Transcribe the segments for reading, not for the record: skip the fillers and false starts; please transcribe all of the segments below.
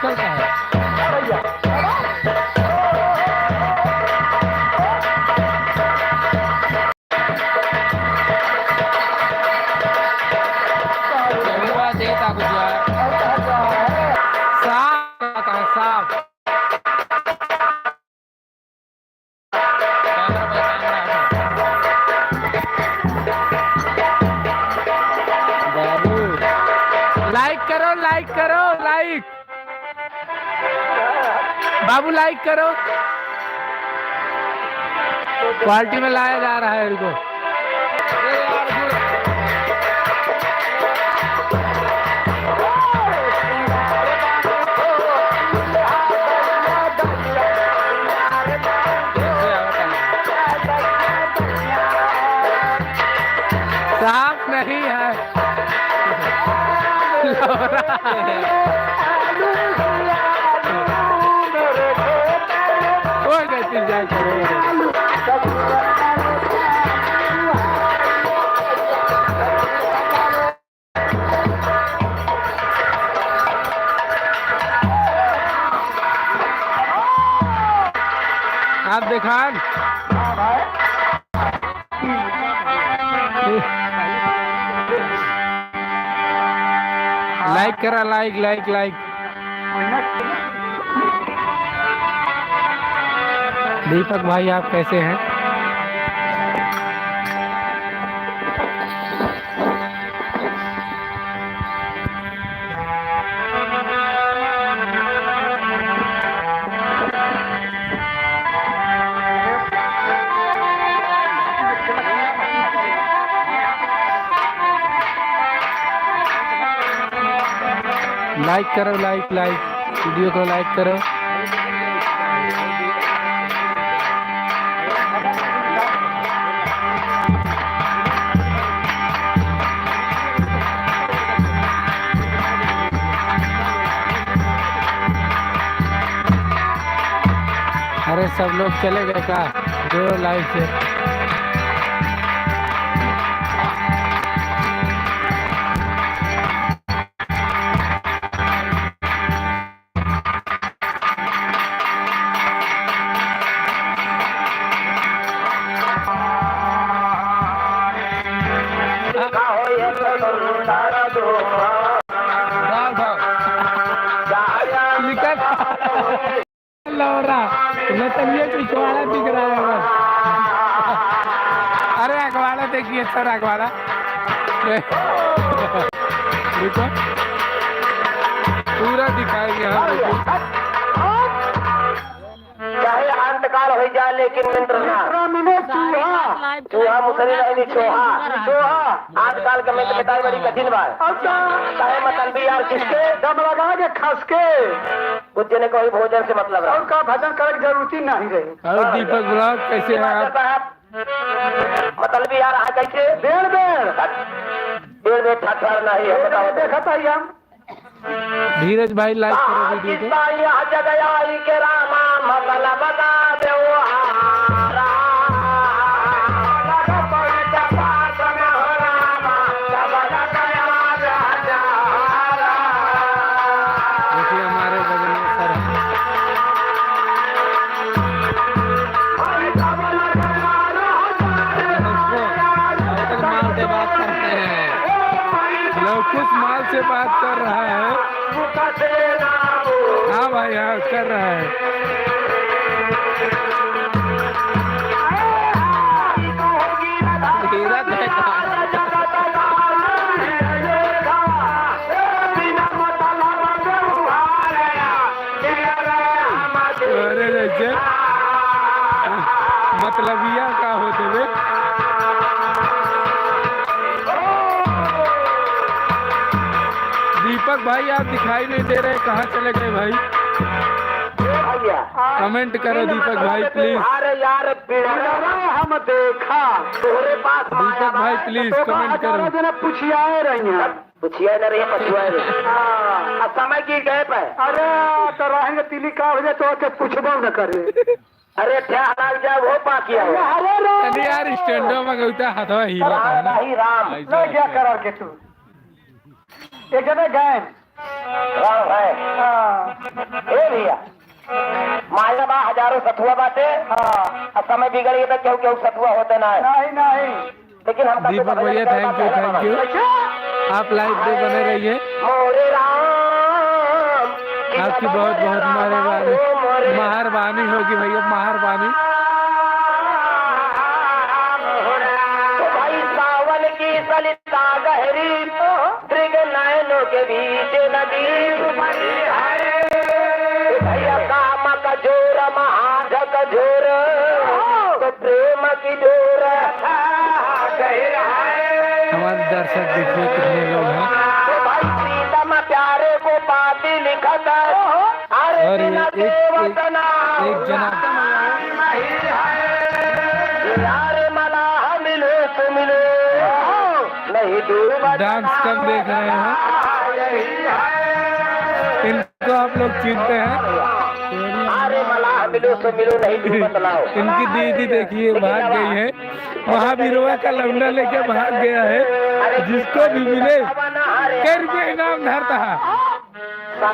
Cycle का है। देता कुछ यार साफ आता है साफ बाबू लाइक करो लाइक बाबू लाइक करो क्वालिटी में लाया जा रहा है इनको साफ नहीं है आप दिखान लाइक करा लाइक दीपक भाई आप कैसे हैं लाइक करो लाइक वीडियो को लाइक करो अरे सब लोग चले गए का जो लाइव से नतलिए पिछवाड़ा दिख रहा है बस अरे अखबारा देखिए सर अखबारा देखो पूरा दिखाएंगे हम चाहे अंतकाल हो जाए लेकिन मित्र ना चूहा मुसरी नहीं चूहा आजकल के मित्र मिटाई बड़ी कठिन बात चाहे मतलबी यार किसके दम लगा के खस के कुछ ने कोई भोजन से मतलब रहा उनका भजन करे जरूरत नहीं रही और दीपक ब्लॉग कैसे हैं आप मतलबी यार कैसे डेढ़ ठठर नहीं है बताओ देखा था हम धीरज भाई लाइक करो वीडियो को जगयाई के रामा मतलब बता दो देखिए हमारे बगल में सर माल से बात करते हैं लौकुश माल से बात कर रहा है हाँ भाई हाँ कर रहा है मतलबिया का होते हुए दीपक भाई आप दिखाई नहीं दे रहे कहाँ चले गए भाई कमेंट करो दीपक भाई प्लीज हम देखा तोरे पास दीपक भाई प्लीज कमेंट करो पूछिया रही पूछिया न रही पछुआ समय की गए पे अरे तो रहेंगे तिली का हो जाए तो पूछबो न करे अरे हाल जाए वो पाकिया अरे यार स्टैंडो में गौता हाथवा हिला है ना राम क्या करा के तू एक जगह गए राम है ए भैया माया बा हजारों सतुआ बाटे अब समय बिगड़ गया तो क्यों क्यों सतुआ होते ना नहीं नहीं लेकिन हम दीपक भैया थैंक यू आप लाइव पे बने रहिए। मोरे राम आपकी बहुत बहुत मेहरबानी होगी भैया मेहरबानी। तो भाई सावन की सलिता गहरी त्रिग नयनों के बीच नदी भैया काम का जोर महाजग जोर तो प्रेम की जोर हमारे दर्शक देखिए कितने लोग हैं। तो भाई प्रीतम प्यारे को पाती लिखत और अरे एक जना यार मला मिले तो मिले नहीं दूर डांस कम देख रहे हैं, इनको आप लोग चिनते हैं। अरे मला मिलो तो मिलो नहीं दूर बतलाओ। इनकी दीदी देखिए भाग गई है, महावीरवा का लौंडा लेके भाग गया है। जिसको भी मिले कई रुपये इनाम धरता है।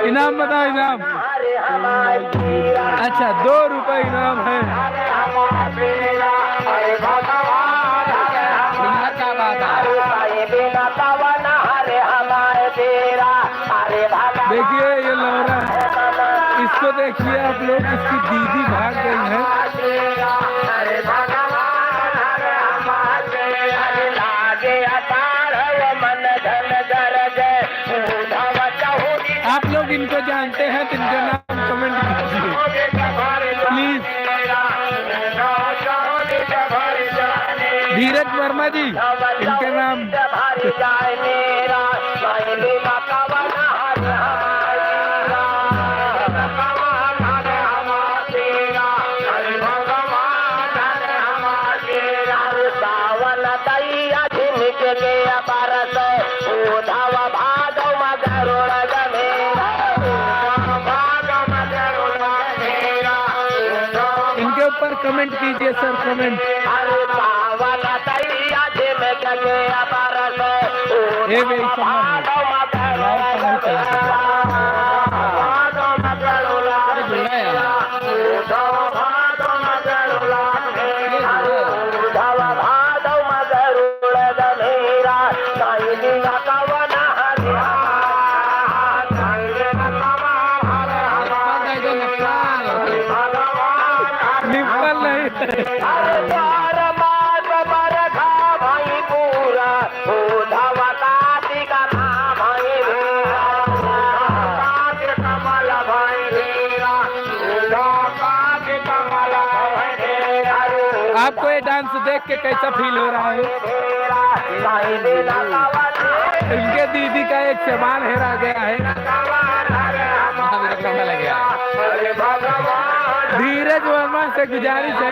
इनाम बताओ इनाम। अच्छा 2 रुपए इनाम है। देखिए ये लौरा, इसको देखिए आप लोग, इसकी दीदी भाग गई है। आप लोग इनको जानते हैं तो इनका नाम कमेंट कीजिए प्लीज। धीरज वर्मा जी इनका नाम। इनके ऊपर कमेंट कीजिए सर, कमेंट। ये भी निपल नहीं। आपको ये डांस देख के कैसा फील हो रहा है? इनके दीदी का एक सामान हेरा गया है। धीरज वर्मा से गुजारिश है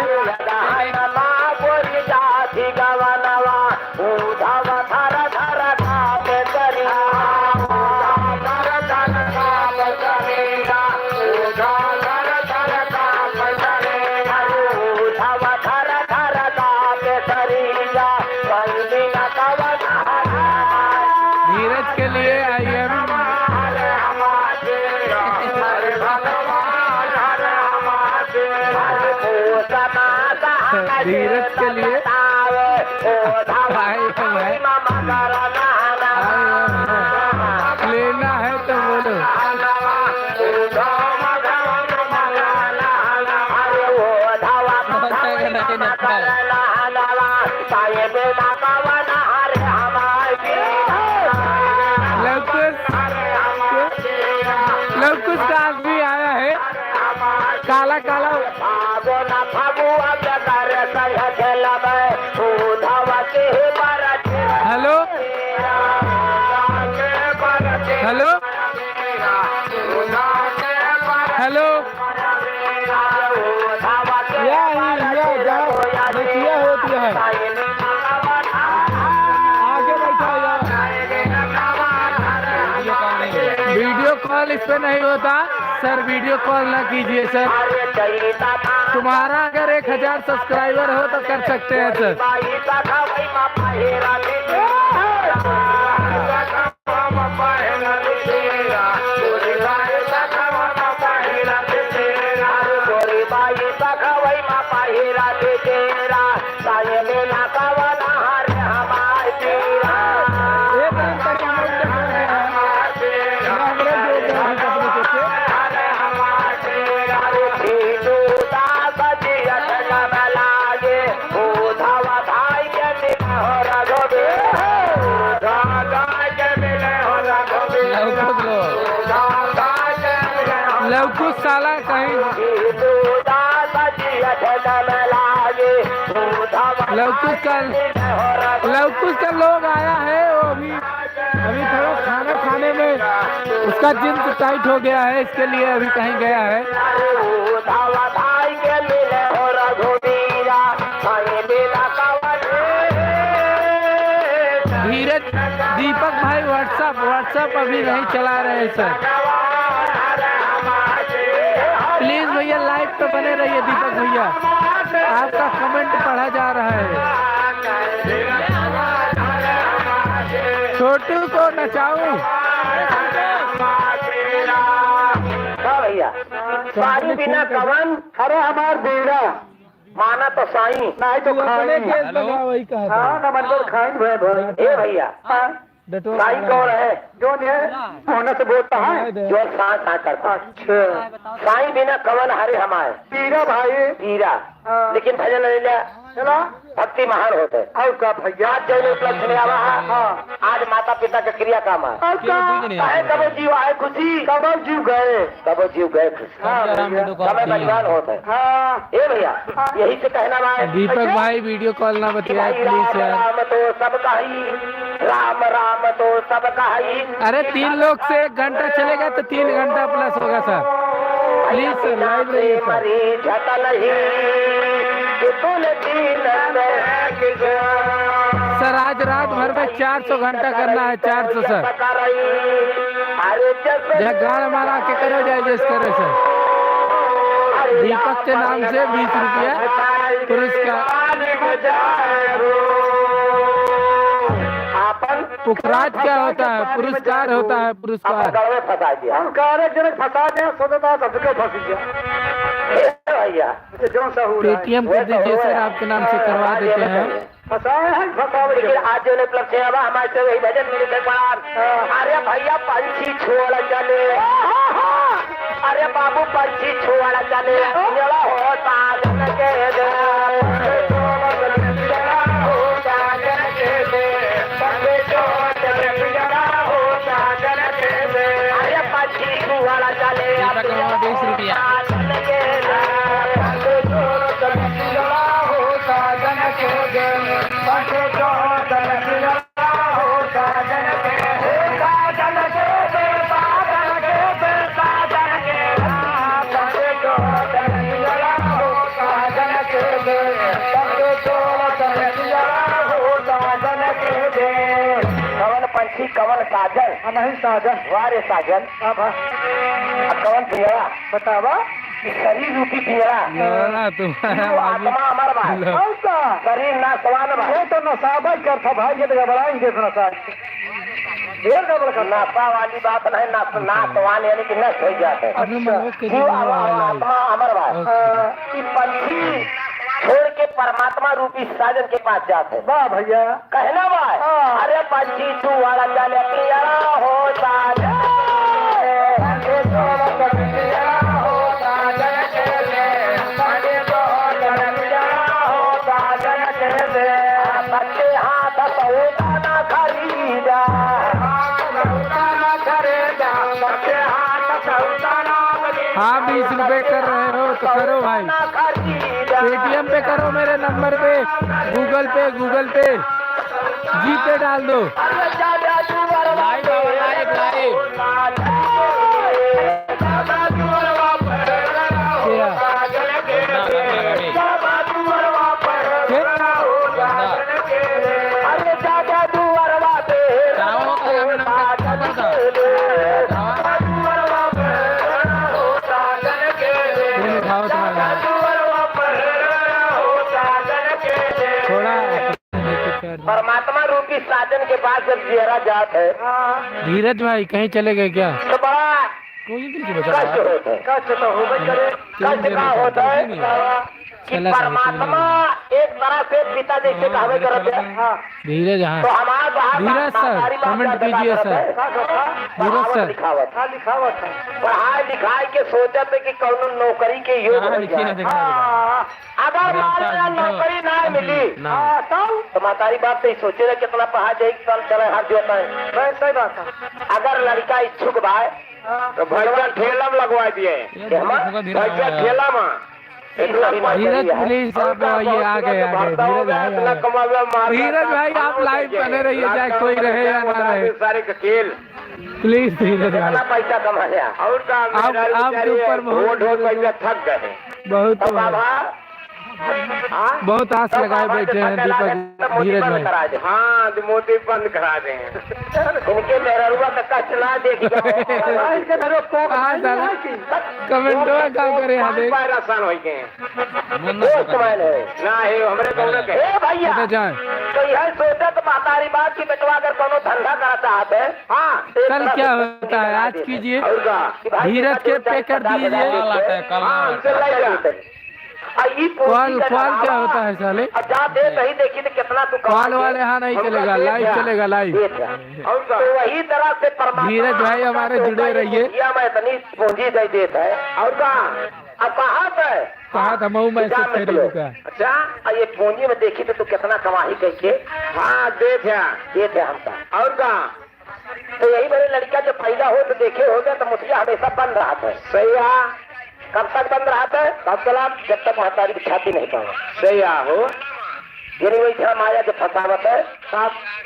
धीरज के लिए आइए। धीरज के लिए लेना है तो बोलो। लवकुश का आदमी आया है, काला काला। हेलो हेलो हेलो देखिए होती है आगे बैठा यार। वीडियो कॉल इस पे नहीं होता सर, वीडियो कॉल ना कीजिए सर। तुम्हारा अगर 1000 सब्सक्राइबर हो तो कर सकते हैं सर। लवकुश साला कहीं लवकुश का लोग आया है, वो अभी थोड़ा खाना खाने में उसका जींस टाइट हो गया है, इसके लिए अभी कहीं गया है। धीरज दीपक भाई व्हाट्सएप अभी नहीं चला रहे सर, प्लीज भैया लाइव पे बने रहिए। दीपक भैया आपका कमेंट पढ़ा जा रहा है। छोटू को नचाऊं भैया साई बिना कवन, अरे हमार बेड़ा माना तो साई नहीं तो खाने वही कहा ना मतलब खाई ए भैया साई कौन है? जो होने से बोलता है जो सा करता। अच्छा साई बिना कवन हरे हमारे पीरा भाई पीरा, लेकिन भजन ले लिया चलो भक्ति महान होते और का भैया जैन उपलक्ष्य में आवा है। आज माता पिता का क्रिया काम है, कबो जीव आए खुशी, कबो जीव गए खुशी, समय बलिदान होते हैं। ए भैया यही से कहना भाई दीपक भाई वीडियो कॉल ना बतियाए प्लीज यार। राम तो सबका ही, राम राम तो सबका ही। अरे 3 लोग से 1 घंटा चलेगा तो 3 घंटा प्लस होगा सर, प्लीज सर लाइव रहिए सर। आज रात भर में 400 घंटा करना है, 400 सर। गाड़ मारा के करो जाए जिस करे सर। दीपक के नाम से 20 रुपया पुरस्कार। पुखराज क्या होता है? पुरस्कार होता है, पुरस्कार। फंसा दिया भैया, पेटीएम कर दीजिए सर, आपके नाम से करवा देते हैं। लेकिन आज जो उपलक्ष्य है हमारे से वही भजन मिले थे। अरे भैया पंछी छोड़ चले, अरे बाबू पंछी छोड़ चले, होता अरे पंछी छोड़ चले 20 रुपया। पंछी कवन साजन, नहीं साजन वारे साजन। अब कवन पिंजरा बतावा, शरीर रूपी पिंजरा आत्मा अमर भाई, शरीर ना सवान भाई तो नसाबा करता भाई, ये घबराएंगे नापा वाली बात नहीं, नापवान यानी कि नष्ट हो जाते आत्मा अमर भाई। पंछी छोड़ के परमात्मा रूपी साजन के पास जाते। वाह भैया कहना भाई। अरे पंछी तू वाला चले पिंजरा हो साजन, बच्चे हाथ सौदा ना खरीदा, बच्चे हाथ सौदा ना। हाँ 20 रुपए कर रहे हो तो करो भाई, पेटीएम पे करो, मेरे नंबर पे, गूगल पे जी पे डाल दो। परमात्मा रूपी साजन के पास जब जियरा जात है। धीरज भाई कहीं चले गए क्या? तो बड़ा कष्ट होता है, कष्ट तो होगा करे। कष्ट का होता है कि परमात्मा एक तरह से पिता जैसे कहवे करते हैं। धीरज हाँ तो हमारा धीरज सर कमेंट कीजिए सर। धीरज सर लिखावत पढ़ाई लिखाई के सोचते कि कौन नौकरी के योग हो जाए। अगर नौकरी ना मिली तो मातारी बाप तो सोचे कितना पढ़ा जाए चले हाथ जोता है। सही बात है। अगर लड़का इच्छुक भाई तो भैया ठेला में लगवा दिए भैया ठेला में धीरज प्लीज आप ये आ गए धीरज भाई आप लाइव बने रहिए चाहे कोई रहे या ना रहे सारे का खेल प्लीज धीरज भाई पैसा कमा लिया और आपके ऊपर बहुत पैसा थक गए बहुत आस लगाए बैठे हैं दीपक धीरज भाई। हाँ मोदी बंद करा दे इनके मेहरुआ का कष्ट ना देखिए कमेंटो काम करे आसान हो गए ना है हमरे कौन के भैया तो यह सोचा तो मातारी बात की बेटवा अगर कोनो धंधा करना चाहते हैं हाँ कल क्या होता है आज कीजिए धीरज के पे कर दीजिए कॉल क्या होता है साले नहीं देखी तो कितना तू कॉल वाले हाँ नहीं चलेगा लाइव चलेगा लाइव तो वही तरह से धीरज भाई हमारे जुड़े रहिए मैं इतनी पूंजी दे देता है और कहाँ अब कहाँ था मऊ में का अच्छा ये पूंजी में देखी तो कितना कमाही करके हाँ दे थे हमका और कहाँ तो यही मेरे लड़का जो पैदा हो तो देखे हो गया तो मुझे हमेशा बंद रहा था सही है कब तक बंद रहा था कब तक जब तक महतारी की छाती नहीं पाओ सही हो यानी वही था माया जो फसावत है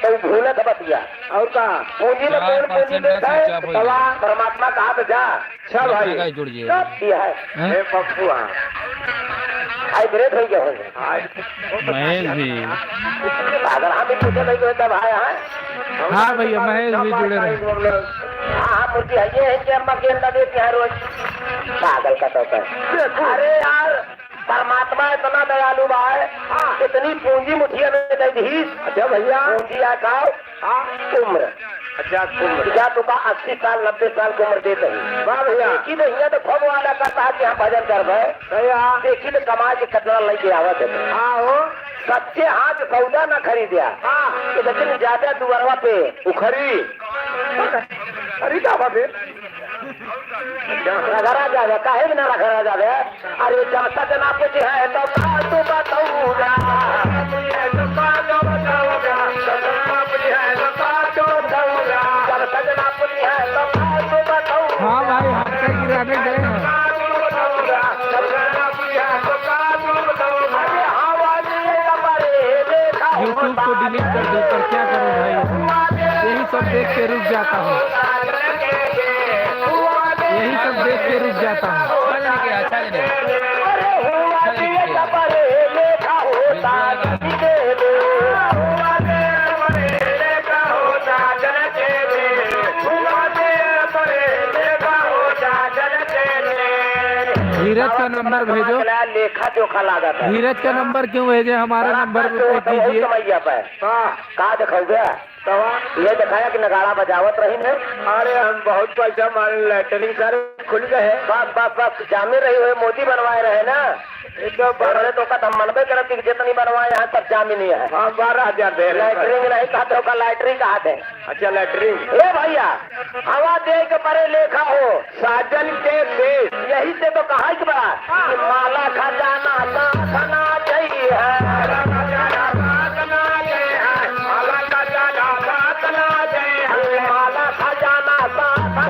तो भूले तो बतिया और कहा पूंजी में कौन पूंजी देता है परमात्मा कहा तो जा अच्छा भाई दिया है पप्पू हाँ हाइब्रिड हो गया महेश भी अगर हम भी पूछे नहीं होता भाई हाँ भैया महेश भी जुड़े रहे हाँ मुर्गी है ये है कि अम्मा गेंदा देती है रोज पागल का तो अरे यार परमात्मा इतना दयालु है इतनी पूंजी मुठिया में दे दी अच्छा भैया पूंजी आकाओ उम्र अच्छा क्या तो का 80 साल 90 साल की उम्र देते हैं वाह भैया देखी तो यहाँ तो खूब वाला करता है कि हम भजन कर रहे देखी तो कमा के कचरा लेके आवत है हाँ सच्चे हाथ सौदा न खरीदिया हाँ लेकिन ज्यादा दुआरवा पे उखरी खरीदा फिर रगड़ा जावे काहे बिना रगड़ा जावे अरे जनता जना पे जो है तो तू बताऊ हाँ भाई हफ्ते गिराने गए हैं यूट्यूब को डिलीट कर दो पर क्या करूं भाई यही सब देख के रुक जाता हूँ यही सब देख के रुक जाता हूँ धीरज का नंबर भेजो लेखा जोखा लागा था धीरज का नंबर क्यों भेजे हमारे नंबर पे कीजिए कहा देखा गया ये दिखाया कि नगाड़ा बजावत रही है अरे हम बहुत पैसा हमारे लैटरिंग सारे खुल गए बस बस बस जामे रही हुए मोदी बनवाए रहे ना तो बड़े तो हम मनबे करब कि जितनी बनवाए यहाँ तब जामी नहीं है 12,000 दे लैटरिंग नहीं कहते हो लैटरिंग कहा थे अच्छा लैटरिंग ए भैया हवा दे के बड़े लेखा हो साजन के देश यही से तो कहा कि बड़ा माला खजाना खाना चाहिए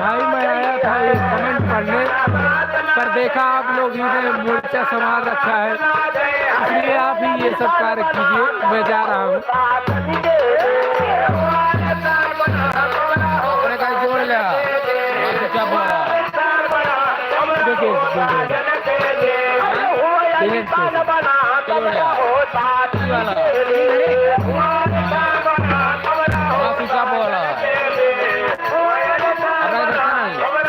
भाई मैं आया था ये कमेंट पढ़ने पर देखा आप लोग इन्हें मोर्चा संभाल रखा है इसलिए आप ही ये सब कार्य कीजिए मैं जा रहा हूँ जोड़ लिया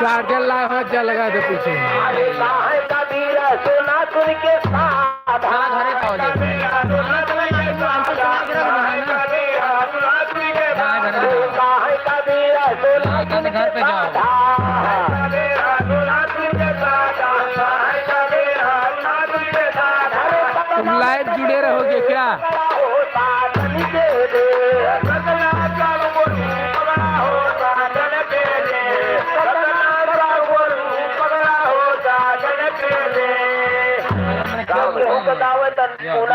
चार्जर लाइव लगा दे पीछे सोना सुन के साथ घर पे तुम लाइव जुड़े रहोगे क्या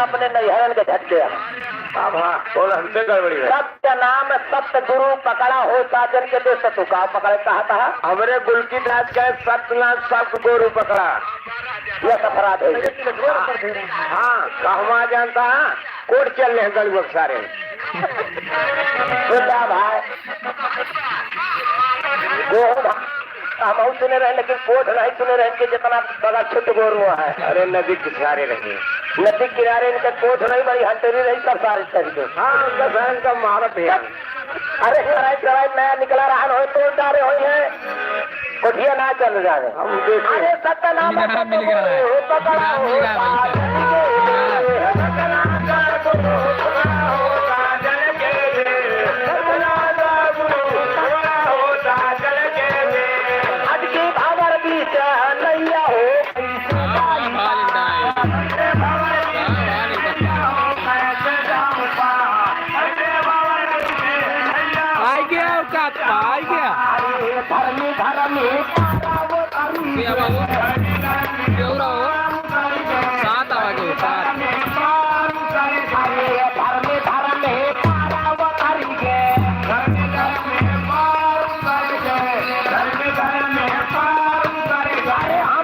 अपने नैहरन के झट दिया अब हाँ बोल हमसे गड़बड़ी है। सत्य नाम सत्य गुरु पकड़ा हो साजन के दे सतु का पकड़े कहा था हमरे गुलकी दास का सत्यनाथ सब गुरु पकड़ा यह अपराध है। हाँ कहवा जानता है कोर्ट चल रहे गलबक सारे भाई हम सुने रहे लेकिन कोर्ट नहीं सुने रहे कि जितना बड़ा छुट गोर हुआ है। अरे नदी किनारे रहे नदी किनारे इनके कोर्ट नहीं बड़ी हंटेरी रही सब सारे तरीके। हाँ उनका सहन का मारत है। अरे चराई चराई नया निकला रहा हो तो डारे हो है कोठिया ना चल जाए। अरे सत्य नाम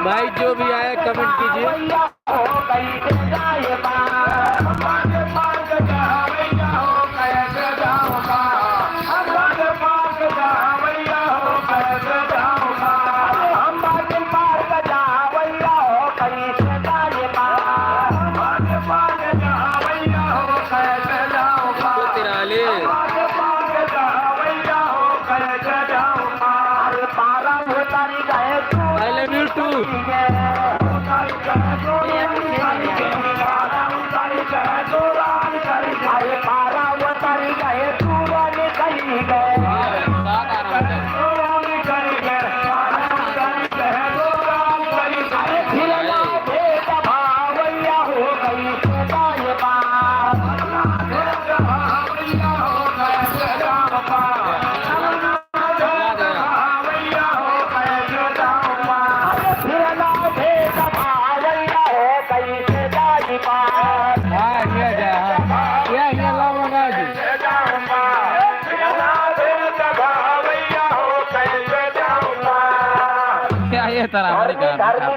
भाई जो भी आया कमेंट कीजिए।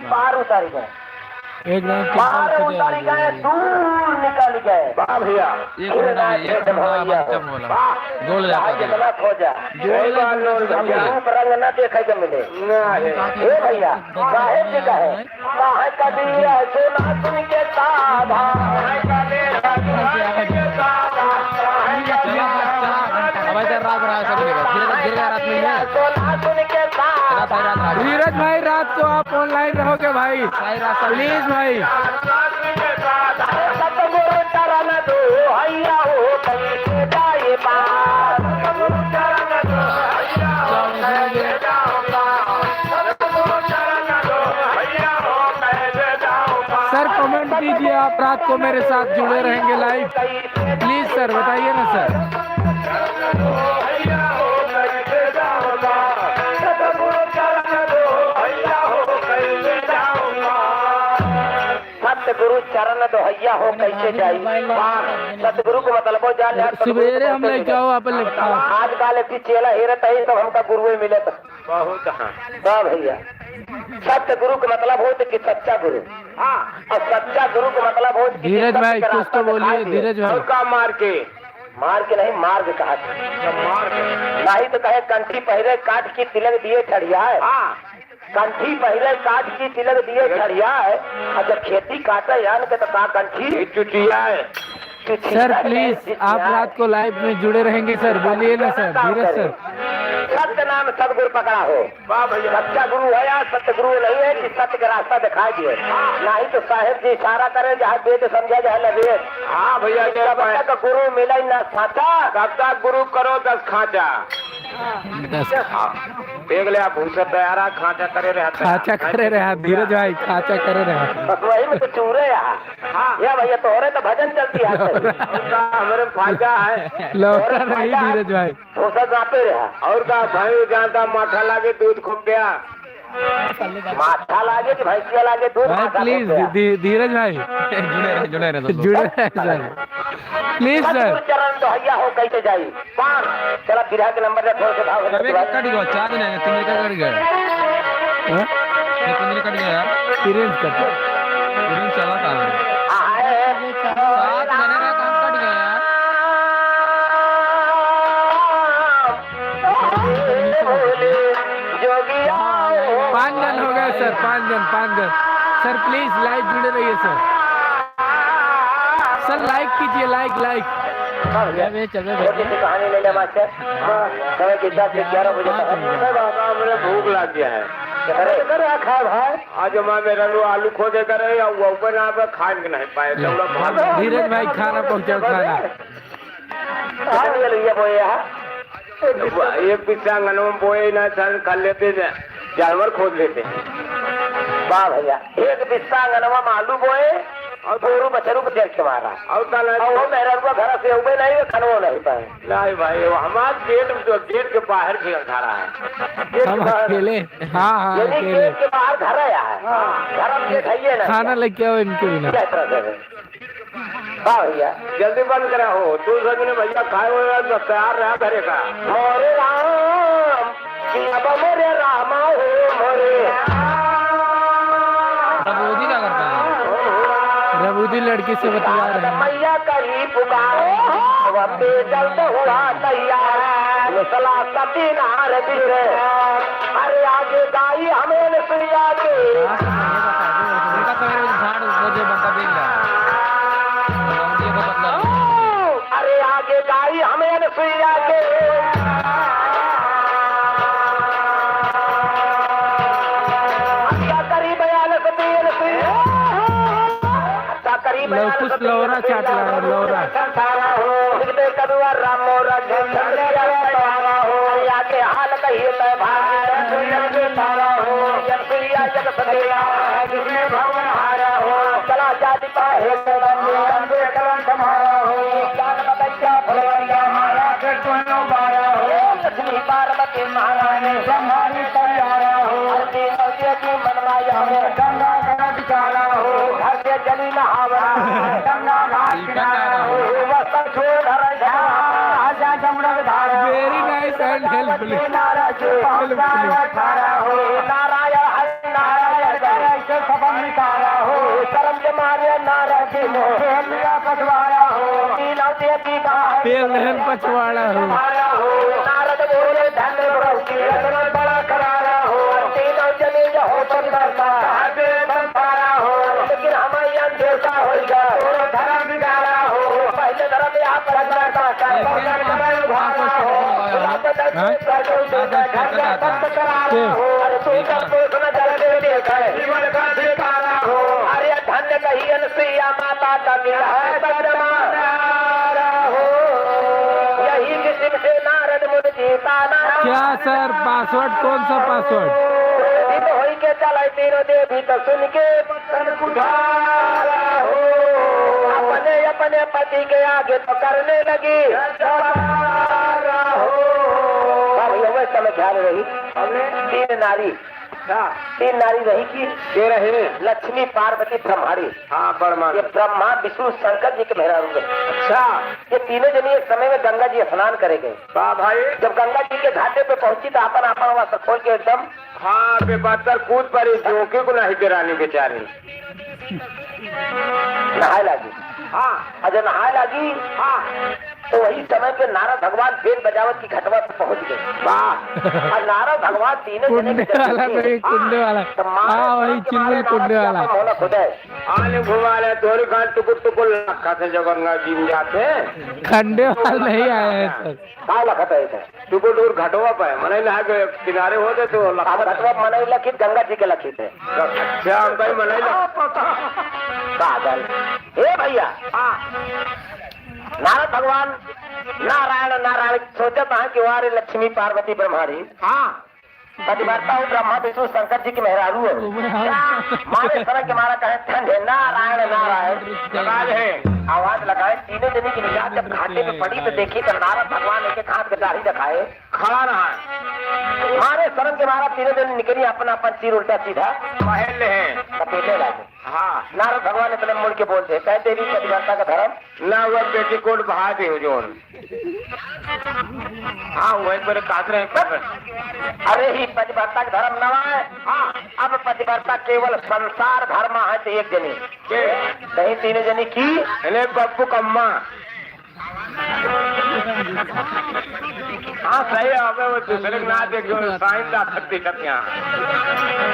पार उतारी गए पार उतारी गए दूर निकल गए भैया रूप रंग न देखे के मिले भैया साहेब जी का है सोना सुन के साधा धीरज भाई रात को आप ऑनलाइन रहोगे भाई प्लीज भाई। सर कमेंट कीजिए आप रात को मेरे साथ जुड़े रहेंगे लाइव प्लीज सर बताइए ना सर। सतगुरु चरण दोहैया हो कैसे जाई सतगुरु को मतलब जान सवेरे हम ले जाओ आप आज काले की चेला हेरत है तो हमका गुरु ही मिले तो बहुत हाँ भैया सत्य गुरु का मतलब हो कि सच्चा गुरु। हाँ और सच्चा गुरु का मतलब हो धीरज भाई कुछ तो बोलिए धीरज भाई का मार के नहीं मार्ग कहा नहीं तो कहे कंठी पहले काट की तिलक दिए ठड़िया है। कंठी पहले काट की तिलक दिए ठड़िया है और जब खेती काटे यान के तो कहा कंठी चुटिया है। सर प्लीज आप रात को लाइव में जुड़े रहेंगे सर बोलिए ना सर धीरज सर। सत्य नाम सदगुरु पकड़ा हो सच्चा गुरु है या सत्य गुरु नहीं है कि सत्य का रास्ता दिखाई दिए नहीं तो साहेब जी इशारा करे जहाँ वेद समझा जाए न वेद। हाँ भैया जब तक गुरु मिले न साचा तब तक गुरु करो 10 खाचा देख ले आप भूसा तैयारा खाचा करे रहे धीरज भाई खाचा करे रहे वही में तो चूरे या भैया तोहरे तो भजन चलती है हमारे फायदा है लौटा नहीं धीरज भाई भूसा गाते रहा और का भाई जानता माथा लागे दूध खूब गया माथा लागे कि भैंसिया लागे दूध भाई प्लीज धीरज भाई जुड़े रहे जुड़े सर प्लीज सर चरण तो हैया हो कैसे जाई पान चला बिरहा के नंबर थोड़ा से भाव कभी कट गया 4 दिन है 3 दिन का कट गया 3 दिन कट गया एक्सपीरियंस कर दिन चला था 7 महीने का काम कट गया जोगिया 5 जन हो गए सर 5 जन सर प्लीज लाइक जुड़े रहिए सर लाइक कीजिए लाइक चल कहानी ले ले मास्टर समय के 10 से 11 बजे तक भूख लग गया है खा भाई आज मैं मेरा आलू खोदे करे या ऊपर ना पे खा के नहीं पाए धीरज भाई खाना पहुंचाओ खाना एक पिछांगन में बोए ना सर खा लेते जानवर खोद लेते वाह भैया एक बिस्तांगनवा में आलू बोए और गोरू बचरू को देख के मारा और वो मेरा घर से उबे नहीं खनवो नहीं पाए नहीं भाई हमारे गेट के बाहर भी खा रहा है हम अकेले हाँ यदि अकेले गेट के बाहर घर आया है घर में खाइए ना खाना लेके आओ इनके बिना क्या तरह से हाँ भैया जल्दी बंद करा हो तू सभी ने भैया खाए हुए तो तैयार रहा घरे का मोरे राम अब मोरे रामा हो मोरे प्रभुजी क्या करता है रबूदी लड़की से बतिया रहे हैं मैया कहीं पुकारे वह पे जल्द हुआ तैयार मुसला सती नार बिरे अरे आगे गाई हमें सुनिया के उनका सवेरे झाड़ वो जो बनता देख लिया प्रभुजी को बदला अरे आगे गाई हमें सुनिया के कुछ लौरा चाट रहा है लौरा कदुआ रामो आगे हाल कहिए चला जाति लक्ष्मी पार्वती महारानी मनमाया गंगा गंगा हो घर से जली नहावा वेरी नाइस एंड हेल्पफुल तेल रहन पछवाड़ा हो नारद बोले धन बड़ा करारा हो तीनों जने हो लेकिन हमारे अंधेरा होगा धर्म बिगाड़ा हो पहले धर्म यहाँ पर अरे धन्य कही अनुसुईया माता का मेरा यही किसी से नारद मुझे जीता ना क्या सर पासवर्ड कौन सा पासवर्ड होई के चला तीनों देवी तो सुन के अपने अपने पति के आगे तो करने लगी समय ख्याल रही 3 नारी रही कि ये रहे लक्ष्मी पार्वती ब्रह्माणी हाँ ब्रह्मा ये ब्रह्मा विष्णु शंकर जी के मेहरारू गए अच्छा ये तीनों जनी एक समय में गंगा जी स्नान करे गए वाह भाई जब गंगा जी के घाटे पे पहुंची तो अपन वस्त्र खोल के एकदम हाँ बेपत्तर कूद पड़ी जोके को नहीं गिरानी बेचारी नहाए लगी हाँ अजय नहाए लगी हाँ तो वही समय पे नारद भगवान बेल बजावत की घटवा पे पहुंच गए वाह और नारद भगवान तीनों जने कुंडे वाला नहीं कुंडे वाला हाँ वही चिल्ली कुंडे वाला आने घुमा रहे तोरी खान टुकुर टुकुर लखा से जो गंगा जी में जाते खंडे वाला नहीं आया है सर हाँ लखत है टुकुर टुकुर घटवा पे मने नहा के किनारे होते तो घटवा मनई लखित गंगा जी के लखित है अच्छा हम कहीं मने पागल हे भैया नारद भगवान नारायण नारायण सोचता है कि वारे लक्ष्मी पार्वती ब्रह्माणी हाँ पतिवर्ता हूँ ब्रह्मा विष्णु शंकर जी की मेहरारू है मारे तरह के मारा कहे ठंड है नारायण नारायण है आवाज लगाए तीनों जनी की निगाह जब घाटे में पड़ी तो देखी तो नारद भगवान एक हाथ में दाढ़ी रखाए खड़ा रहा मारे शरण के मारा तीनों जन निकली अपना अपन सिर उल्टा सीधा महल है कपेले लागे। हाँ नारद भगवान इतने मुड़ के बोलते कह देवी पतिव्रता का धर्म ना हुआ बेटी कोट बहा दे हो जोन। हाँ वही मेरे काट रहे अरे ही पतिव्रता का धर्म नवा है। हाँ अब पतिव्रता केवल संसार धर्म है तो एक जनी कहीं तीनों जनी की बप्पू कम्मा। हाँ सही है वो दूसरे ना देखो साइन जा सकती करते हैं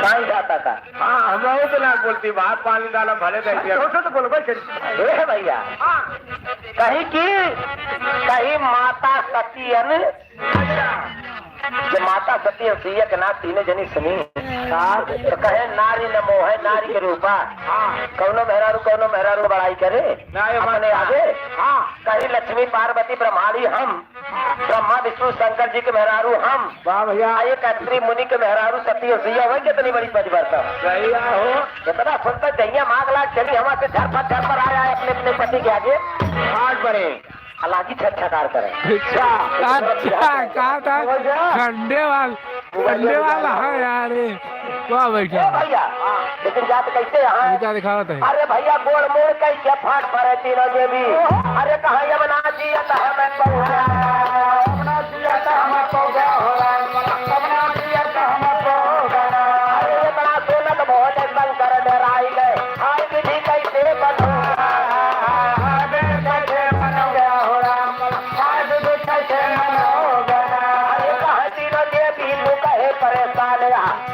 साइन जाता था। हाँ हम तो ना बोलती बाहर पानी डाला भले तो बोलो भाई भैया कहीं की कहीं माता सतीयन जो माता सती सिया के नाम तीनों जनी सुनी तो कहे नारी न मोह है नारी के रूपा कौनो मेहरारू बड़ाई करे अपने आगे। हाँ कहीं लक्ष्मी पार्वती ब्रह्माणी हम ब्रह्मा विष्णु शंकर जी के मेहरारू हम वाह भैया ये कत्री मुनि के मेहरारू सती सिया हो कितनी बड़ी पतिव्रता हो कितना सुनता जहिया मांग लाख चली हमारे से झर पर आया है अपने अपने पति के आगे हाथ बने हालांकि छटछटार करें। अच्छा कहा था खंडे वाला है यार वाह भैया भैया लेकिन जात कैसे यहाँ क्या दिखावत है। अरे भैया गोड़ मोड़ कैसे फाट पड़े तीनों ये भी अरे कहा यमुना जी हमें अरे ये बड़ा सोनक भोले शंकर डराई गए हाय विधि कैसे परेशान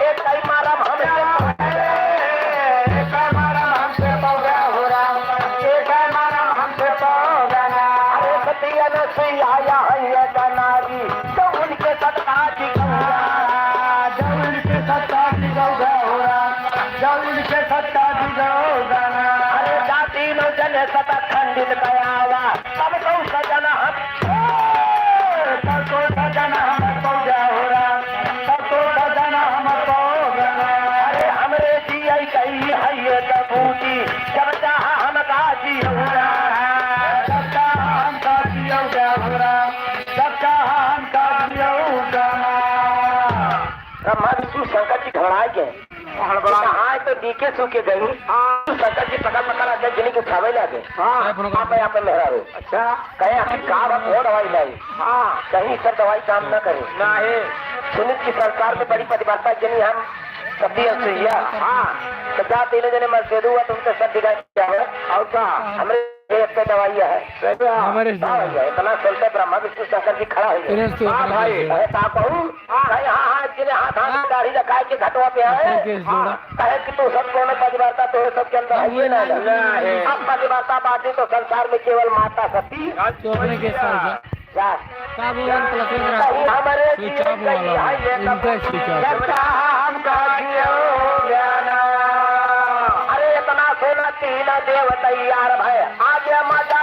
एक कई मारम अरे सतिया न सुई आया है नारी तो उनके सत्ता की अरे जाति न जन सत खंडित गया तब कौ सजन अरे हमरे जी कही है ये बूटी जब चाह हम गाजी ब्रह्मा विष्णु शंकर जी घबराए के हाँ तो नीचे सूखे गई शंकर जी पकड़ पकड़ जिन्हें को उठावे लगे आप यहाँ पे मेहरा रो अच्छा कहे आप वो दवाई लाई हाँ कहीं सब दवाई काम न करे ना है सुनित की सरकार में बड़ी पतिव्रता जिन्हें हम सभी हाँ तो जा तीनों जने मस्जिद हुआ तो उनके सब दिखाई और कहा हमारे एक पे दवाई है हमारे इतना चलते ब्रह्मा विष्णु शंकर जी खड़ा हो गए भाई हाँ जिन्हें हाथ हाथ दाढ़ी रखा के घटवा पे आए कहे कि तू सब कौन पतिव्रता तो सबके अंदर है ना अब पतिव्रता बातें तो संसार में केवल माता सती हमारे अरे इतना सोना तीन देव तैयार भय आगे मजा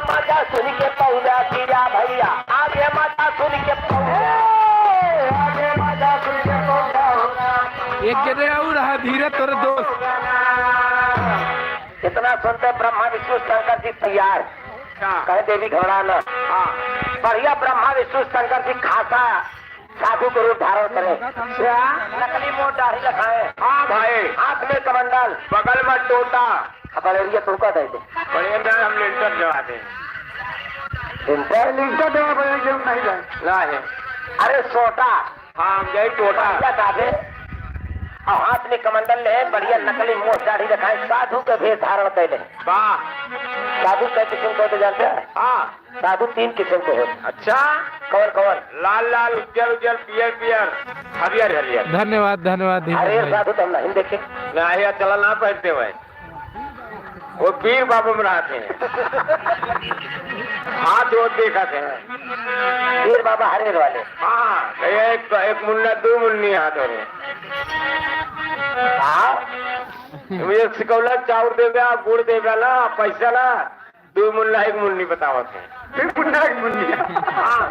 मजा सुन के पौधा किया भैया आगे मजा सुन के एक जगह और रहा धीरे तोरे दोस्त इतना सुनते ब्रह्मा विष्णु शंकर जी तैयार कहे देवी घबराना बढ़िया ब्रह्मा विष्णु शंकर जी खासा साधु को रूप धारण करे नकली मोट दाढ़ी लगाए हाँ भाई हाथ में कमंडल बगल में टोटा बड़ेरिया तुड़का दे दे बड़े हम लिंटर जवा दे लिंटर देवा बड़े नहीं है अरे सोटा हाँ यही टोटा दादे और हाथ में कमंडल ले बढ़िया नकली मोह दाढ़ी रखाए साधु के भेष धारण कैले वाह साधु कई किस्म को तो जानते हैं हाँ साधु 3 किस्म के होते अच्छा कौन कौन लाल लाल उज्जल उज्जल पियर पियर हरियर हरियर धन्यवाद अरे साधु तो हम नहीं देखे नहीं चला ना पहनते हुए वो पीर बाबू में रहते हैं हाथ वो देखा थे पीर बाबा हरेर वाले हाँ एक मुन्ना 2 मुन्नी हाथ हो मुझे सिकौला चाउर देवे गुड़ देवे ना पैसा ना 2 मुन्ना 1 मुन्नी बतावत है मुन्ना 1 मुन्नी हाँ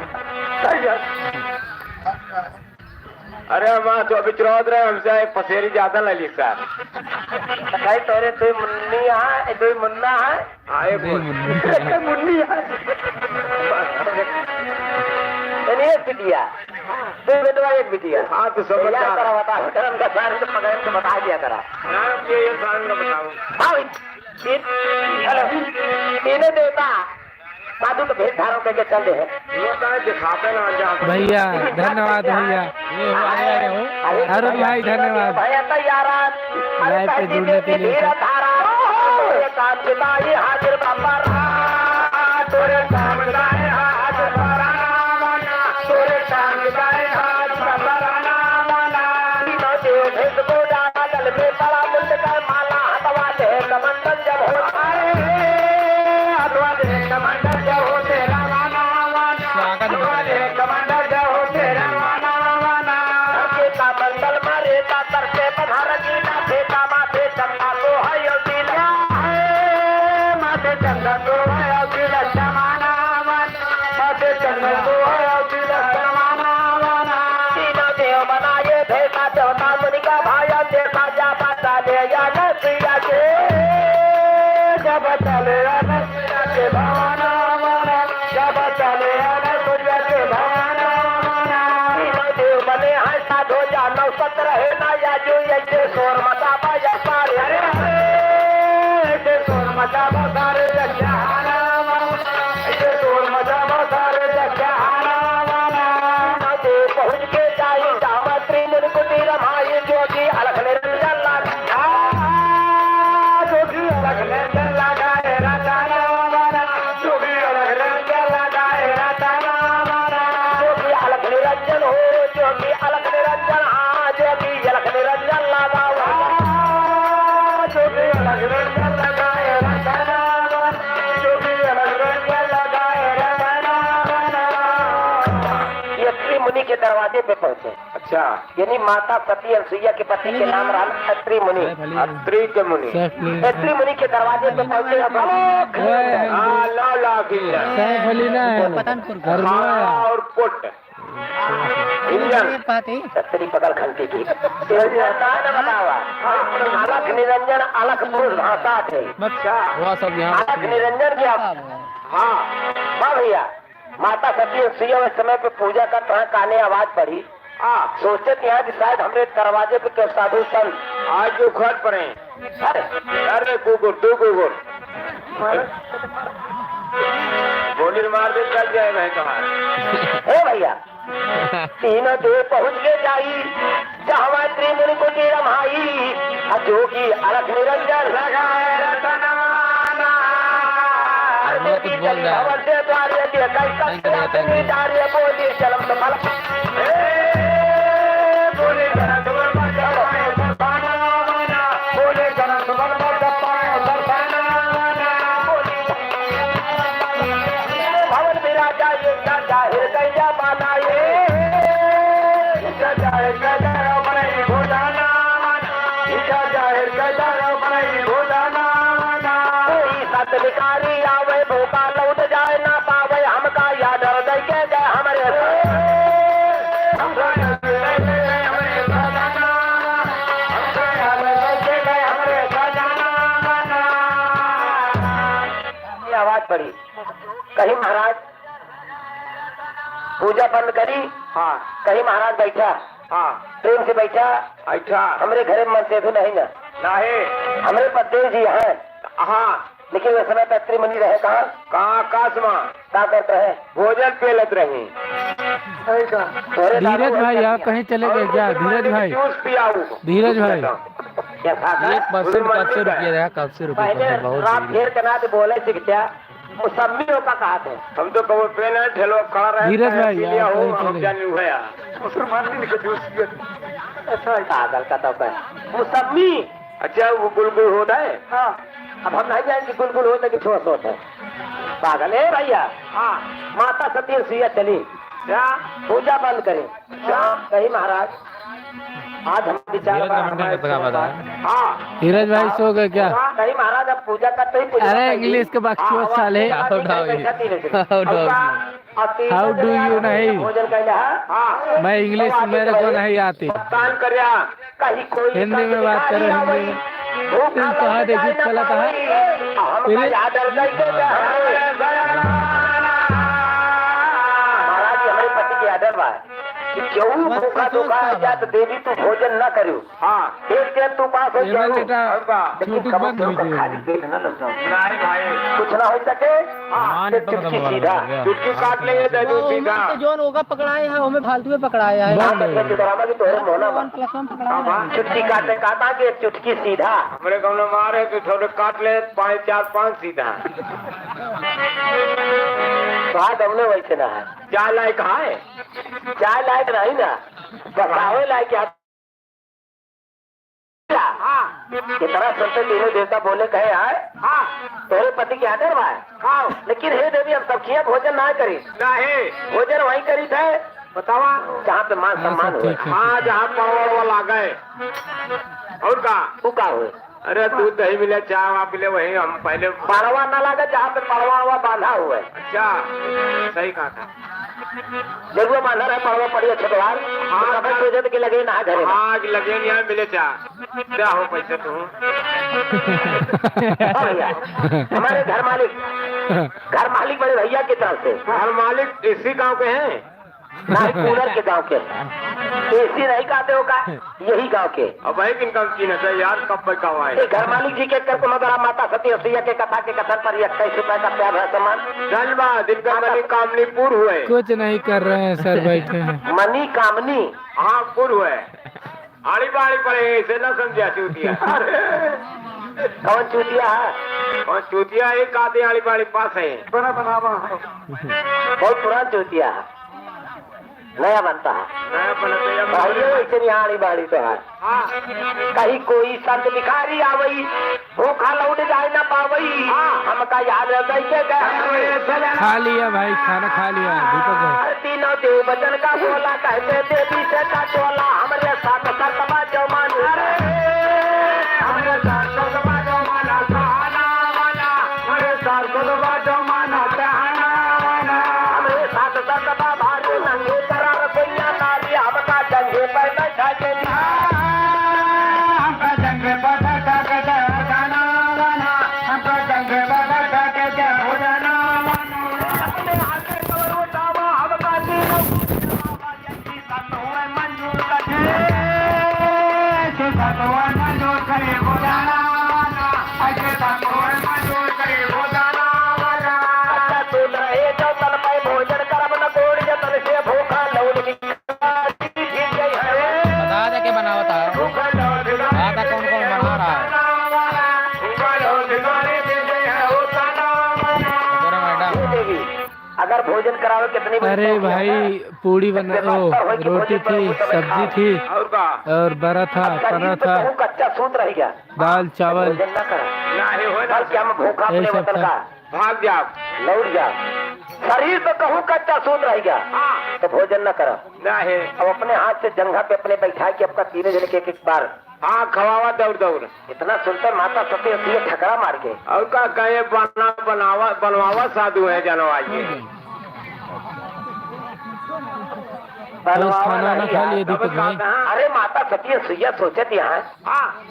अरे माँ तो अभी चुराव रहे हमसे एक पसेरी ज्यादा ले ली सर कहीं तोरे तू मुन्नी है तू मुन्ना है आए मुन्नी है नहीं एक बिटिया तू बेटवा एक बिटिया हाँ तो सब करा बता धर्म का सार तो पकड़ के बता दिया करा नाम ये सार का बताओ हाँ इन्हें देता साधु तो भेद धारण करके चल रहे हैं दिखाते ना भैया धन्यवाद भैया अरुण भाई धन्यवाद भैया तैयार लाइव पे जुड़ने के लिए हाजिर बाबा तोरे सामने हाजिर तोरे सामने भेद को डाला गल में बड़ा मुल्क का माला हटवा दे कमंडल जब होता है हटवा दे कमंडल जब होते रवाना कमंडल जब होते रवाना का मंडल मारे का तरसे पधार गीला फेता माथे चंदा को है योगीला माथे चंदा को है योगीला जमाना माथे चंदा को है योगीला जमाना तीनों देव बनाए भेदा देवता मुनि का भाया देखा जा पाता ले या नसिया के जब चले या नसिया के भावना जब चले या नसिया के भावना तीनों देव बने हैं साधो जानो सत रहे ना या जो ऐसे शोर मचा पाया सारे अरे ऐसे शोर मचा सारे जगहाना ऐसे शोर मचा सारे जगहाना देव पहुँच के जाए जामत्री मुनकुटी रमाई जोगी अलग निरंजन लगा जोगी अलग निरंजन लगाए राजाना जोगी अलग निरंजन लगाए राजाना जोगी अलग निरंजन हो जोगी अलग निरंजन हाँ जोगी अलग निरंजन लगा जोगी अलग निरंजन लगाए राजाना जोगी अलग निरंजन लगाए राजाना ये अत्रि मुनि के दरवाजे पे पहुंचे अच्छा यानी माता सती अनसुईया के पति के नाम रहा अत्रि मुनि अत्रि के मुनि अत्रि मुनि के दरवाजे पे पहुंचे सैफ अली ना और पुट तेरी पकड़ खंती की बतावा अलख निरंजन अलख पुरुष भाषा थे अलख निरंजन क्या हाँ वाह भैया माता सती अनसुईया उस समय पे पूजा कर काने आवाज पड़ी सोचते थे आज शायद हमरे दरवाजे पे क्या साधु संत आज जो घर पड़े अरे कुकुर तू कुकुर गोली मार दे चल जाए मैं कहा हे भैया तीनों देव पहुंच के जाई जहाँ त्रिमुनि को रमाई जोगी अलग निरंजन लगाए रतनाना भवन से द्वारे दिए बोली चलम तो फल बोले भवन मेरा जाए जाहिर कैया बनाए जाहिर कैया बनाई भोजाना जाहिर कैया बनाई भोजाना कोई सत्विकारी आवे भोपा लौट जाए ना पावे हमका याद दे के गए हमारे आवाज पड़ी कहीं महाराज पूजा बंद करी हाँ कहीं महाराज बैठा हाँ प्रेम से बैठा अच्छा हमारे घरे मन से नहीं ना नहीं हमारे पति जी हैं हाँ लेकिन उस समय अत्रि मुनि रहे कहाँ आकाश माँ क्या करते हैं भोजन पेलत रही धीरज भाई आप कहीं चले गए क्या धीरज भाई धीरज भाई 1% कब से रुपये रात घेर के ना बोले सीखता मुसम्मियों का कहा थे हम तो कब पेन ठेलो खड़ा रहे धीरज भाई पागल का तो मुसम्मी अच्छा वो गुलगुल होता है हाँ अब हम नहीं जाएंगे गुलगुल होता कि ठोस होता है पागल है भैया हाँ माता सती अनसुईया चली क्या पूजा बंद करें कहीं महाराज आज हम हाँ धीरज भाई सो गए क्या कहीं महाराज अब पूजा करते ही अरे इंग्लिश के बख्शी साले हाउ डू यू नहीं भोजन कहले हाँ मैं इंग्लिश मेरे को नहीं आती काम कर कहीं कोई हिंदी में बात करो हिंदी में फिर कहाँ देखी चला था महाराज हमारे पति के आदर बा क्यों भूखा धोखा जा तो देवी तू भोजन न करू हाँ एक दिन तू पास हो छोटी बंद हुई थी कुछ ना हो सके चुटकी सीधा चुटकी काट ले सीधा जोन होगा पकड़ाए हैं हमें फालतू में पकड़ाए हैं चुटकी काटने काटा के चुटकी सीधा हमारे गाँव में मारे तो थोड़े काट ले 5 4 5 सीधा स्वाद हमने वैसे ना है चाय लायक है चाय लायक नहीं ना बतावे लायक क्या कितना सुनते तीनों देवता बोले कहे यार हाँ तेरे पति के आदर भाई खाओ लेकिन हे देवी हम सब्जियां भोजन ना करी नहीं भोजन वही करी थे बतावा जहाँ पे मान सम्मान हुए हाँ जहाँ पड़वा ला गए और का हुए अरे दूध दही मिले चाय वहाँ मिले वही हम पहले पड़वा ना लगा जहाँ पे पड़वा हुआ बांधा हुआ है अच्छा सही कहा था जरूर बांधा रहे पड़वा पड़ी अच्छे तो हाँ सोचे के लगे ना घर हाँ लगे नहीं मिले चाय क्या हो पैसे तू हमारे घर मालिक बड़े भैया की तरफ से घर मालिक इसी गांव के हैं नहीं कूलर के गांव के एसी नहीं कहते हो का यही गांव के अब भाई किन काम की नजर यार कब का हुआ है घर मालिक जी के कर मदरा माता सती असैया के कथा के कथन पर 21 रुपए का प्यार है सामान धन्यवाद दिन का मनी कामनी पूर्ण हुए कुछ नहीं कर रहे हैं सर बैठे हैं मनी कामनी हाँ पूर्ण हुए आड़ी बाड़ी पड़े इसे ना समझा चूतिया कौन चूतिया है और चूतिया एक आधे आड़ी बाड़ी पास है बहुत पुराना चूतिया है नया बनता है वैसे नहीं आड़ी बाड़ी तो है कहीं कोई संत भिखारी आवई भूखा लौट जाए ना पावई हमका याद खा लिया भाई खाना खा लिया दीपक भाई तीनों देव बचन का बोला कहते देवी से का टोला हमारे साथ करतबा जमान हमारे साथ करतबा जमाना सहाना वाला हमारे साथ करतबा जमाना सहाना वाला हमारे साथ करतबा भारी नंगे करार कोइया नारी हमका जंगे पर बैठा के हमका जंगे पर बैठा के जाना वाला हमका जंगे पर बैठा के जाना वाला अपने हाथ में करो दावा हमका तीनों मंजूर करे भगवान मंजूर करे जाना वाला ऐसे भगवान मंजूर करे जाना वाला अच्छा तू रहे जो तन पे भोजन करब न गोड़ जतन से भूखा लौट बता दे के बनावता है बता कौन कौन बना रहा है अगर भोजन करावे कितनी अरे भाई पूड़ी बना रोटी थी सब्जी थी और बड़ा था पराठा कच्चा सूत रह गया दाल चावल भोजन न करा क्या मैं भूखा अपने वतन का भाग जा लौट जा शरीर पे कहूँ कच्चा सूत रह गया तो भोजन न करा अब अपने हाथ से जंघा पे अपने बैठा के आपका तीनों जन के एक बार हाँ खवावा दौड़ दौड़ इतना सुनकर माता सती असली ठकरा मार के और का कहे बनवावा साधु है जनवाइए खाना ना खा लिए दीपक भाई अरे माता सती सुइया सोचत यहाँ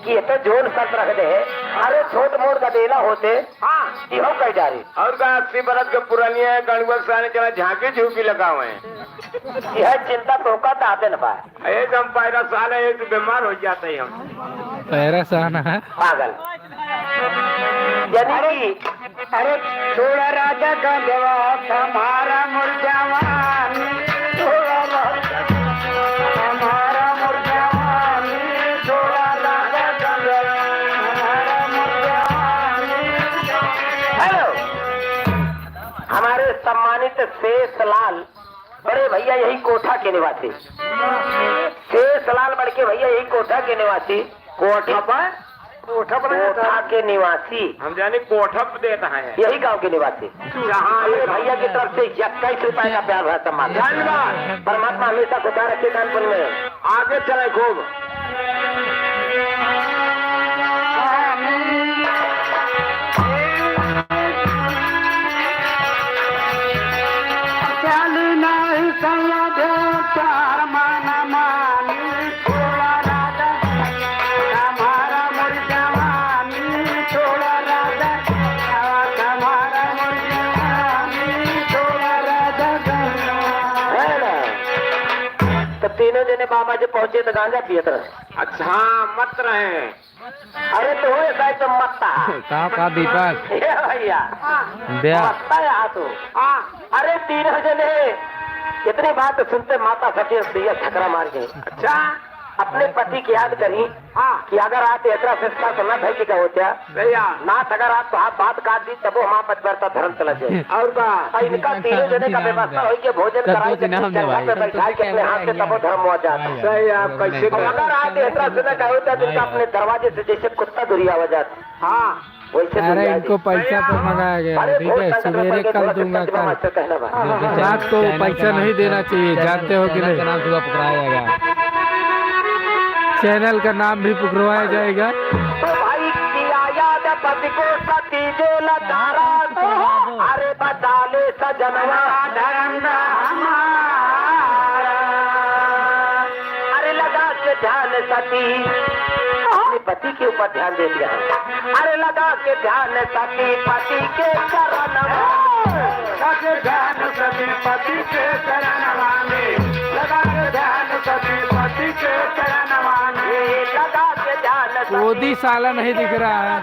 कि ये तो जोन शर्त रख दे अरे छोट मोट गदेला होते इहो कह जा रही और का 80 बरस के पुरानी है गणगोल साने चला झांकी झूकी लगा हुए हैं यह चिंता तो का आते न पाए एक हम पैरा साल है एक बीमार हो जाते हैं हम पैरा सहना है पागल यानी अरे थोड़ा राजा का जवाब हमारा मुर्जावान हमारा मुर्जावान थोड़ा राजा का हेलो हमारे सम्मानित शेषलाल बड़े भैया यही कोठा के निवासी शेषलाल बड़के भैया यही कोठा के निवासी कोठा के निवासी हम जाने कोठा देता है यही गांव के निवासी भैया की तरफ से 21 रुपए का प्यार है सम्मान धन्यवाद परमात्मा हमेशा खुदा रखे कानपुर में आगे चले खूब क्या तो तीनों जने बाबा जी पहुंचे तो गांजा पियत रहे। अच्छा मत रहे। अरे तो ऐसा तो मत्ता का दीपक ये भैया दया मत्ता यहाँ तो। अरे तीनों जने इतनी बात सुनते माता सती दिया छकरा मार गई। अच्छा अपने पति की याद करी कि अगर आप यात्रा संस्कार तो न भाई का होता ना अगर आप तो आप बात काट दी तब हमारा पचवर्ता धर्म चला जाए। और इनका तीनों जने का व्यवस्था हो कि भोजन कराई के बैठा के अपने हाथ से तब धर्म हो जाता। सही आप कैसे अगर आप यात्रा सुना का होता तो अपने दरवाजे से जैसे कुत्ता दुरिया हो जाता। हाँ वैसे अरे इनको पैसा पर मंगाया गया, ठीक है सवेरे कल दूंगा, कल रात को पैसा नहीं देना चाहिए, जानते हो कि नहीं? नाम सुबह पकड़ाया जाएगा, चैनल का नाम भी पकड़वाया जाएगा। तो भाई किया याद पति को सती जेल धारा तो अरे बचा ले सजनवा धर्म अरे लगा के ध्यान सती अपने पति के ऊपर ध्यान दे दिया। अरे लगा के ध्यान सती पति के चरण ध्यान सती पति के चरण लगा के ध्यान सती पति के चरण लगा के ध्यान मोदी साला नहीं दिख रहा है।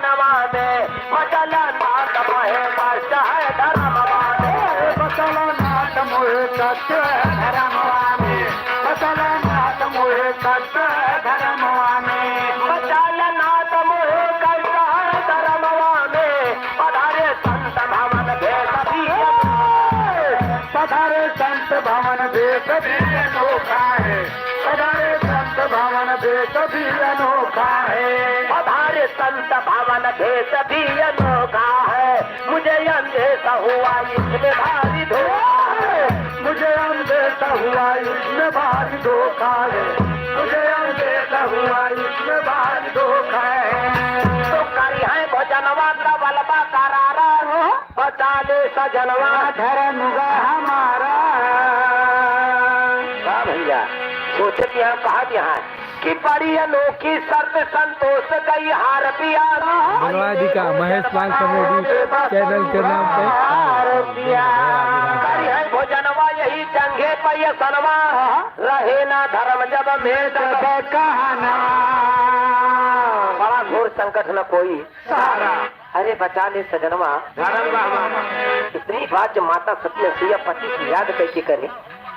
पधारे संत भवन भेष भी अनोखा है, पधारे संत भवन भेष भी अनोखा है, पधारे संत भवन भेष भी अनोखा है। मुझे अंदेशा हुआ इसमें भारी धोखा है, मुझे अंदेशा हुआ इसमें भारी धोखा है, मुझे अंदेशा हुआ इसमें भारी धोखा है। तो करी है भोजनवा बलबा करारा बचा ले सजनवा धर्म हमारा। भैया सोचे कि यहाँ कहा यहाँ कि बड़ी अनोखी शर्त संतोष गई हार पिया का महेश पाल कॉमेडी चैनल के नाम पे करी है भोजनवा यही जंगे पे सनवा रहे ना धर्म जब में कहना बड़ा घोर संकट न कोई सहारा। अरे बचा ले सजनवा धर्म इतनी बात जो माता सत्य सिया पति की याद कैसे करे।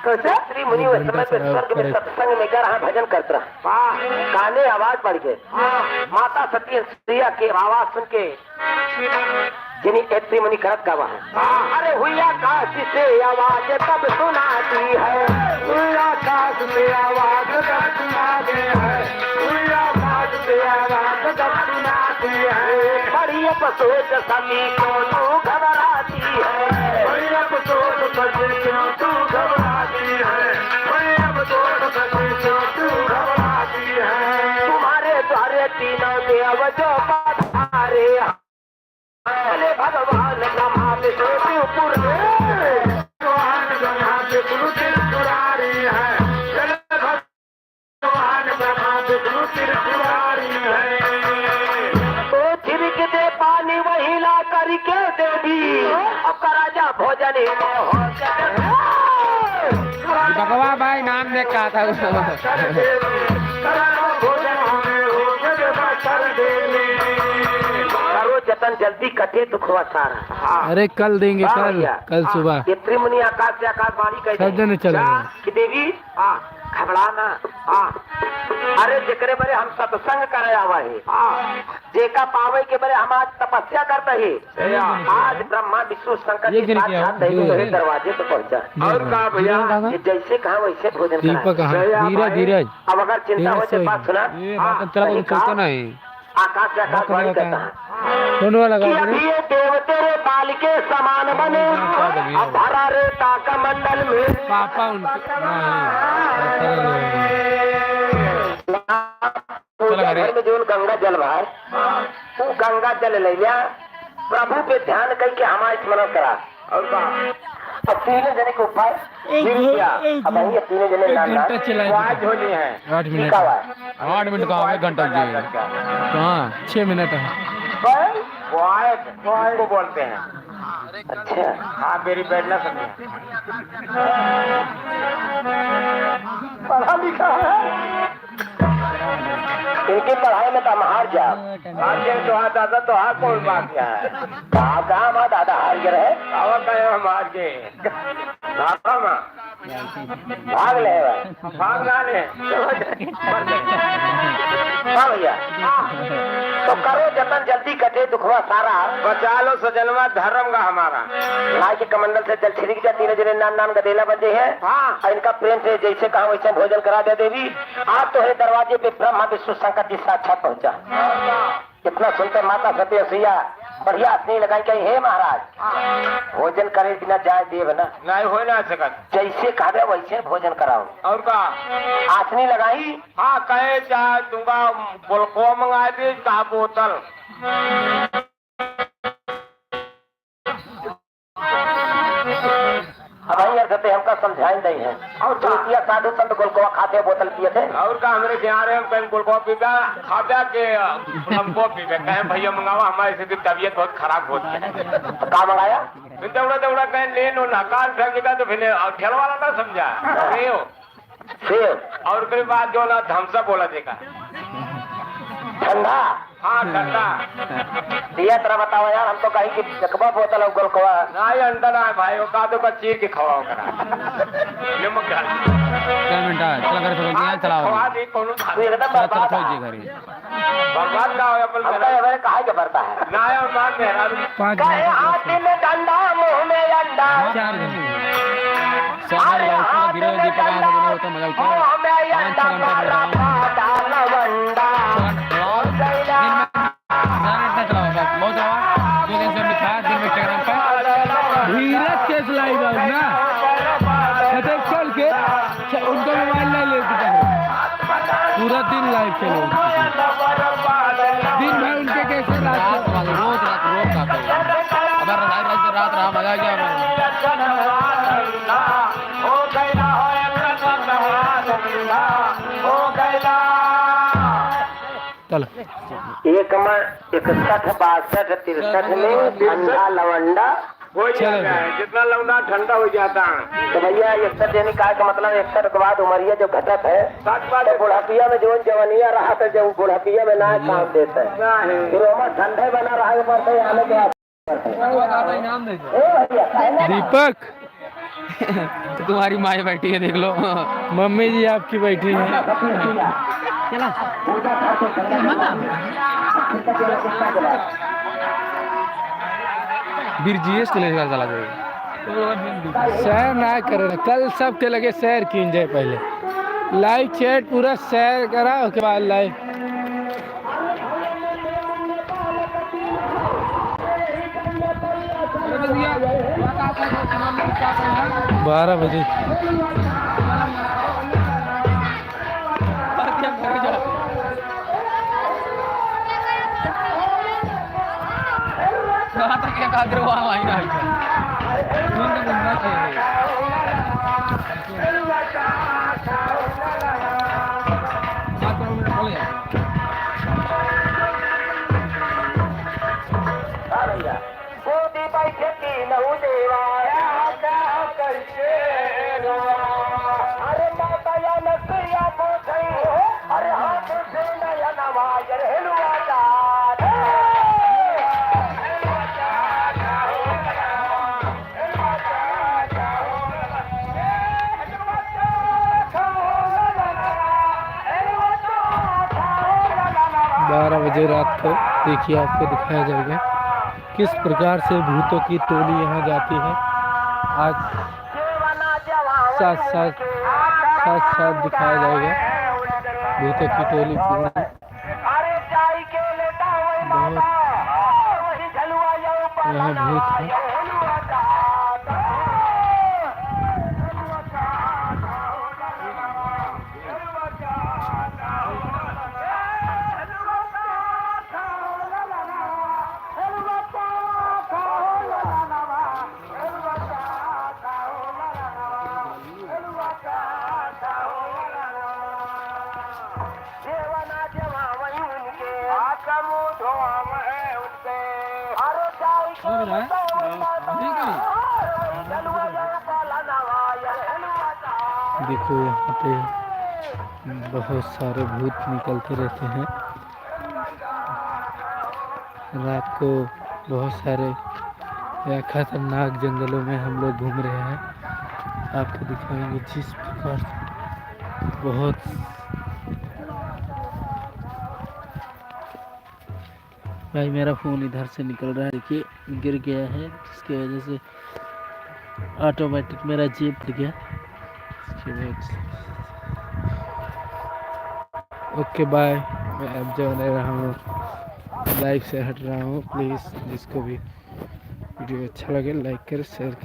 श्री मुनि उस समय पे स्वर्ग में सत्संग में कर भजन करता काने आवाज बढ़ गए। माता सत्य सिया के आवाज सुन के जिन्हीं श्री मुनि करत गावा है। अरे हुआ काश से आवाज तब सुनाती है, हुआ काश से आवाज तब सुनाती है, हुआ काश से आवाज तब सुनाती है। बड़ी अफसोस सभी को तू घबराती है, बड़ी अफसोस सभी को तू घबराती है, बड़ी अफसोस सभी को तू घबराती है। तुम्हारे द्वारे तीनों देव जो पधारे अरे भगवान ब्रह्मा विष्णु शिवपुर भगवान ब्रह्मा विष्णु त्रिपुरारी है, भगवान ब्रह्मा विष्णु त्रिपुरारी है। तो छिड़क दे पानी वही ला करके देवी अब का राजा भोजन भगवा भाई नाम ने कहा था भोजन जतन जल्दी कटे दुखवा सारा। अरे कल देंगे, कल सुबह ये त्रिमुनि आकाश से आकाशवाणी सब कहते जने चलेंगे कि देवी घबराना अरे जेकरे बरे हम सत्संग करे आवा है, जेका पावे के बरे हम आज तपस्या करते है। आज ब्रह्मा विष्णु शंकर ये के गिर साथ गया, साथ मेरे दरवाजे पे पहुंचा। और कहा भैया कि जैसे कहा वैसे भोजन दीपक कराएं। धीरज धीरज अब अगर चिंता हो तो बात सुना चला चलता नहीं आकाश से आकाशवाणी कहता है कौन वाला कि अभी ये देवते रे बाल के समान बने अब भरा रेता का मंडल में पापा उनके घर में जो गंगा जल भाई वो गंगा जल ले लिया प्रभु पे ध्यान करके हमारा स्मरण करा। और अब तीनों जने के ऊपर अब ये तीनों जने घंटा चलाए आज होनी है 8 मिनट 8 मिनट का 1 घंटा कहाँ 6 मिनट है। को बोलते हैं। अच्छा हाँ मेरी बैठ ना सकते। पढ़ा लिखा है, इनकी पढ़ाई में तो हम हार जाओ। तो हाँ दादा तो हाँ कौन बात क्या है? कहाँ हमारा दादा हार गए रहे, आवा कहे हम आज के भाग ले भागना ने हाँ भैया, तो करो जतन जल्दी कटे दुखवा सारा। बचा लो सजनवा धर्म का हमारा। लाए के कमंडल से जल छिड़क जा, तीनों जने नान नान गदेला बजे है। हाँ और इनका प्रेम से जैसे कहा वैसे भोजन करा दे देवी। आज तो है दरवाजे पे ब्रह्मा विष्णु शंकर जी साक्षात पहुंचा। कितना सुनकर माता सती सिया बढ़िया अपनी लगाई कही, हे महाराज भोजन करे बिना जाए देव ना, नहीं हो ना सकत। जैसे कहा वैसे भोजन कराओ। और का आसनी लगाई, हाँ कहे चाहे दूंगा बोलको मंगा दे चाहे बोतल। हमारी अर्थ हमका समझाई नहीं है। और साधु संत गोलकोवा खाते बोतल पिए थे। और का हमरे यहाँ रहे हम कहीं गोलको पीता खाता के हमको पीते कहे भैया मंगावा, हमारी स्थिति तबीयत बहुत खराब होती है। तो कहाँ मंगाया? दौड़ा दौड़ा कहीं ले लो ना काल फेंकेगा तो फिर ठेल वाला ना समझा सेव और फिर बाद जो ना धमसा बोला देखा ठंडा। हाँ ठंडा दिया तरह बताओ यार, हम तो कहीं की चकबा बोतल और गोलकोवा नहीं अंडा ना भाई वो कादो का चीर के खवाओ करा नमक डाल क्या मिनटा चला कर चलो यहाँ चलाओ खवा दी कोनो तू एकदम बर्बाद चल है। जी घरी बर्बाद ना हो अपन हमका ये बारे कहा के भरता है ना है मान मेहरा 5 कहे हाथ में डंडा मुंह में अंडा, 4 दिन सारे लाइट गिरे दीपक आ रहे होता मजा उठा मुंह में 5-6 अंडा घंटा डाला डालवंडा। बहुत हवा 2 दिन से लिखा दिन में इंस्टाग्राम पे धीरज के लाइव आउट ना खतरे चल के उनका मोबाइल नहीं लेते पूरा दिन लाइव चलो दिन भर उनके कैसे रात रोज का अगर रात रहा मजा आ गया। चलो 61 62 63 में ठंडा लवंडा हो जाता है जितना लौंडा ठंडा हो जाता है। तो भैया 61 यानी का मतलब 61 के बाद उमरिया जो घटक है सच बात तो बुढ़ापिया में जो जवानिया रहा था जब बुढ़ापिया में ना काम देता है फिर हमारा ठंडे बना रहा पड़ता है आने के बाद। दीपक तो तुम्हारी माँ बैठी है देख लो मम्मी जी आपकी बैठी है। बीरजीएस के लिए चला जाएगा शेयर ना करे, कल सबके लगे शेयर कीन जाए, पहले लाइव चैट पूरा शेयर करा उसके बाद लाइव 12 बजे बजे रात को देखिए आपको दिखाया जाएगा किस प्रकार से भूतों की टोली यहाँ जाती है। आज साथ दिखाया जाएगा भूतों की टोली पूरी बहुत यहाँ भूत है। देखो यहाँ पे बहुत सारे भूत निकलते रहते हैं रात को। बहुत सारे या खतरनाक जंगलों में हम लोग घूम रहे हैं, आपको दिखाएंगे जिस प्रकार बहुत भाई मेरा फ़ोन इधर से निकल रहा है, देखिए गिर गया है जिसकी वजह से ऑटोमेटिक मेरा जेब गिर गया इसकी वजह से। ओके बाय, मैं अब जो रहा हूँ लाइव से हट रहा हूँ। प्लीज़ जिसको भी वीडियो अच्छा लगे लाइक करें, शेयर करें।